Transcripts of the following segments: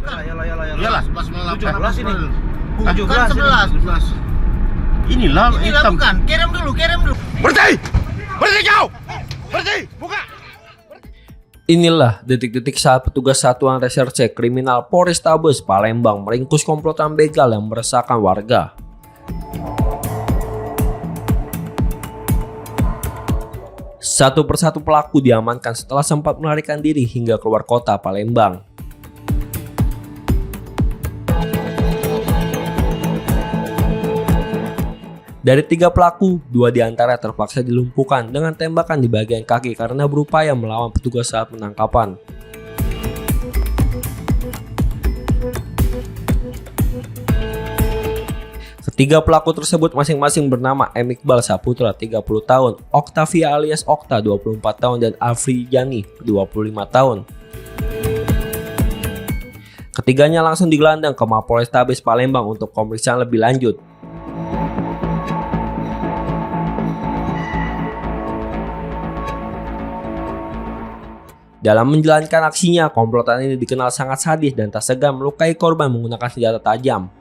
bukan. Iyalah 11 ini. 17. Inilah hitam. Bukan. Kirim dulu. Berhenti kau. Berhenti, buka. Inilah detik-detik saat petugas Satuan Reserse Kriminal Polrestabes Palembang meringkus komplotan begal yang meresahkan warga. Satu persatu pelaku diamankan setelah sempat melarikan diri hingga keluar kota Palembang. Dari 3 pelaku, 2 diantara terpaksa dilumpuhkan dengan tembakan di bagian kaki karena berupaya melawan petugas saat penangkapan. Ketiga pelaku tersebut masing-masing bernama M. Iqbal Saputra 30 tahun, Octavia alias Okta 24 tahun, dan Afrijani 25 tahun. Ketiganya langsung digelandang ke Mapolrestabes Palembang untuk pemeriksaan lebih lanjut. Dalam menjalankan aksinya, komplotan ini dikenal sangat sadis dan tak segan melukai korban menggunakan senjata tajam.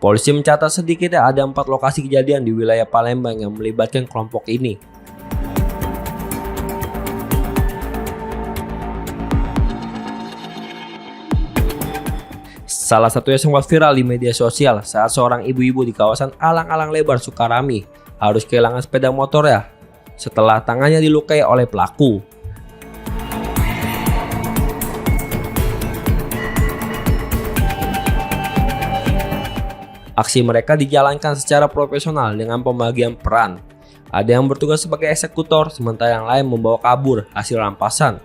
Polisi mencatat sedikitnya ada 4 lokasi kejadian di wilayah Palembang yang melibatkan kelompok ini. Salah satunya sempat viral di media sosial saat seorang ibu-ibu di kawasan Alang-Alang Lebar, Sukarami harus kehilangan sepeda motornya setelah tangannya dilukai oleh pelaku. Aksi mereka dijalankan secara profesional dengan pembagian peran. Ada yang bertugas sebagai eksekutor, sementara yang lain membawa kabur hasil rampasan.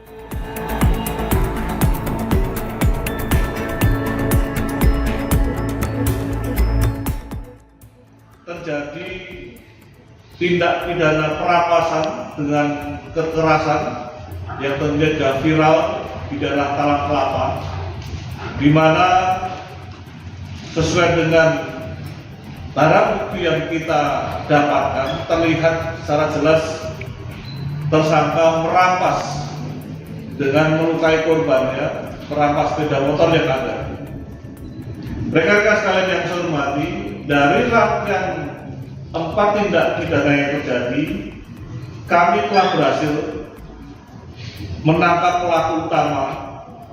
Terjadi tindak pidana perampasan dengan kekerasan yang terjadi viral di daerah Talang Kelapa, di mana sesuai dengan barang bukti yang kita dapatkan terlihat secara jelas tersangka merampas dengan melukai korbannya, merampas sepeda motor yang ada. Rekan-rekan sekalian yang saya hormati, dari rangkaian 4 tindak pidana yang terjadi, kami telah berhasil menangkap pelaku utama,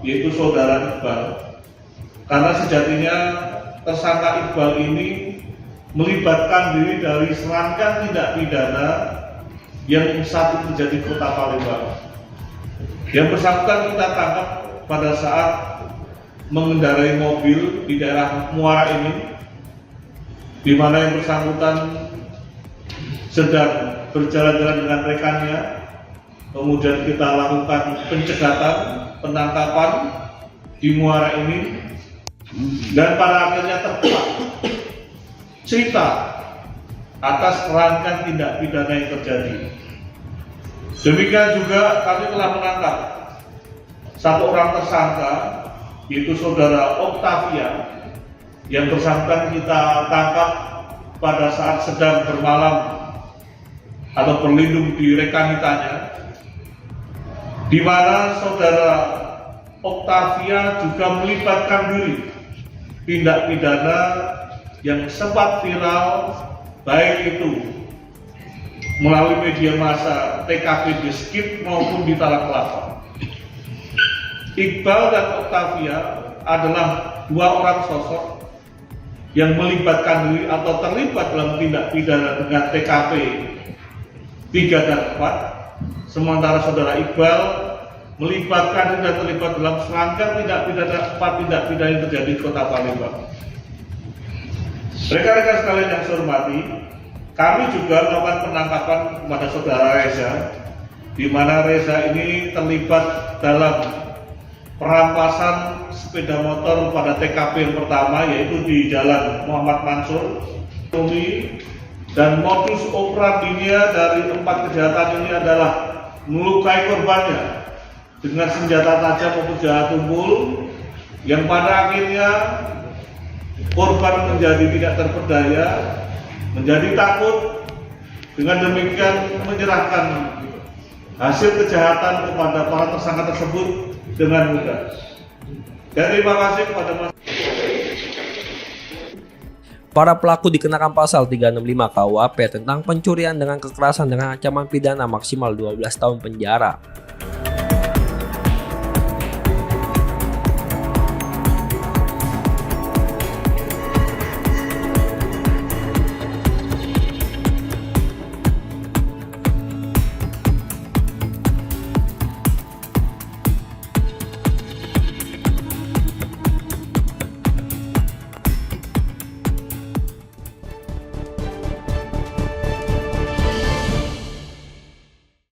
yaitu saudara Iqbal. Karena sejatinya tersangka Iqbal ini melibatkan diri dari serangkaian tindak pidana yang satu terjadi di kota Palembang. Yang bersangkutan kita tangkap pada saat mengendarai mobil di daerah Muara ini, di mana yang bersangkutan sedang berjalan-jalan dengan rekannya. Kemudian kita lakukan pencegatan, penangkapan di Muara ini, dan pada akhirnya terkuak cerita atas rangkaian tindak pidana yang terjadi. Demikian juga kami telah menangkap 1 orang tersangka, yaitu saudara Octavia, yang bersangkutan kita tangkap pada saat sedang bermalam atau berlindung di rekanitanya, di mana saudara Octavia juga melibatkan diri tindak pidana yang sempat viral, baik itu melalui media massa TKP di Skip maupun di Talang Kelapa. Iqbal dan Octavia adalah 2 orang sosok yang melibatkan diri atau terlibat dalam tindak pidana dengan TKP 3 dan 4, sementara saudara Iqbal melibatkan dan terlibat dalam serangkaian tindak pidana 4 tindak pidana yang terjadi di kota Palembang. Rekan-rekan sekalian yang saya hormati, kami juga melakukan penangkapan kepada saudara Reza, di mana Reza ini terlibat dalam perampasan sepeda motor pada TKP yang pertama, yaitu di Jalan Muhammad Mansur. Dan modus operandinya dari 4 kejahatan ini adalah melukai korbannya dengan senjata tajam maupun senjata tumpul, yang pada akhirnya korban menjadi tidak terperdaya, menjadi takut, dengan demikian menyerahkan hasil kejahatan kepada para tersangka tersebut dengan mudah. Dan terima kasih kepada masyarakat. Para pelaku dikenakan pasal 365 KUHP tentang pencurian dengan kekerasan dengan ancaman pidana maksimal 12 tahun penjara.